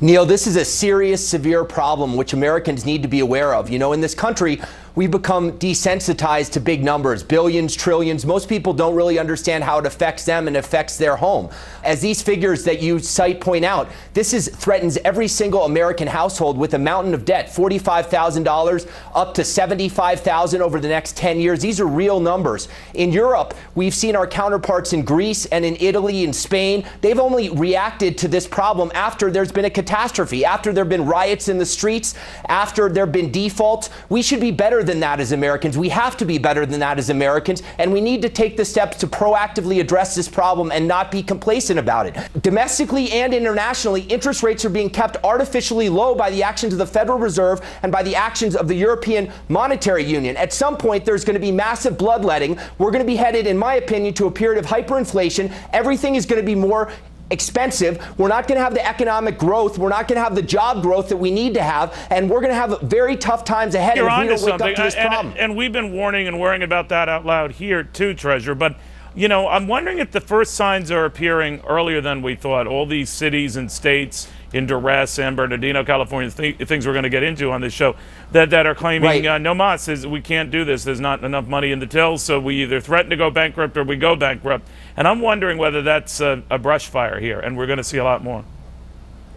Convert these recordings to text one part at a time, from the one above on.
Neil, this is a serious, severe problem which Americans need to be aware of. You know, in this country, we've become desensitized to big numbers, billions, trillions. Most people don't really understand how it affects them and affects their home. As these figures that you cite point out, threatens every single American household with a mountain of debt, $45,000 up to $75,000 over the next 10 years. These are real numbers. In Europe, we've seen our counterparts in Greece and in Italy and Spain. They've only reacted to this problem after there's been a catastrophe, after there have been riots in the streets, after there have been defaults. We should be better than that as Americans. We have to be better than that as Americans, and we need to take the steps to proactively address this problem and not be complacent about it. Domestically and internationally, interest rates are being kept artificially low by the actions of the Federal Reserve and by the actions of the European Monetary Union. At some point, there's going to be massive bloodletting. We're going to be headed, in my opinion, to a period of hyperinflation. Everything is going to be more expensive. We're not going to have the economic growth. We're not going to have the job growth that we need to have. And we're going to have very tough times ahead if we don't wake up to this problem. And we've been warning and worrying about that out loud here too, Treasurer. But, you know, I'm wondering if the first signs are appearing earlier than we thought. All these cities and states in duress, San Bernardino, California, things we're going to get into on this show, that are claiming, no mas, we can't do this. There's not enough money in the tills, so we either threaten to go bankrupt or we go bankrupt. And I'm wondering whether that's a brush fire here, and we're going to see a lot more.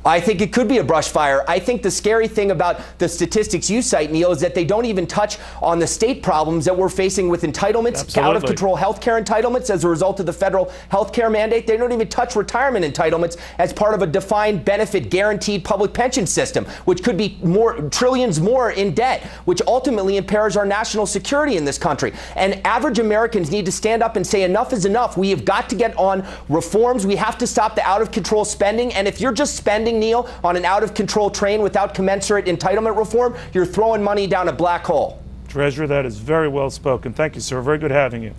I think it could be a brush fire. I think the scary thing about the statistics you cite, Neil, is that they don't even touch on the state problems that we're facing with entitlements, out-of-control health care entitlements as a result of the federal health care mandate. They don't even touch retirement entitlements as part of a defined benefit guaranteed public pension system, which could be trillions more in debt, which ultimately impairs our national security in this country. And average Americans need to stand up and say enough is enough. We have got to get on reforms. We have to stop the out-of-control spending. And if you're just spending, Neil, on an out-of-control train without commensurate entitlement reform, you're throwing money down a black hole. Treasurer, that is very well spoken. Thank you, sir. Very good having you.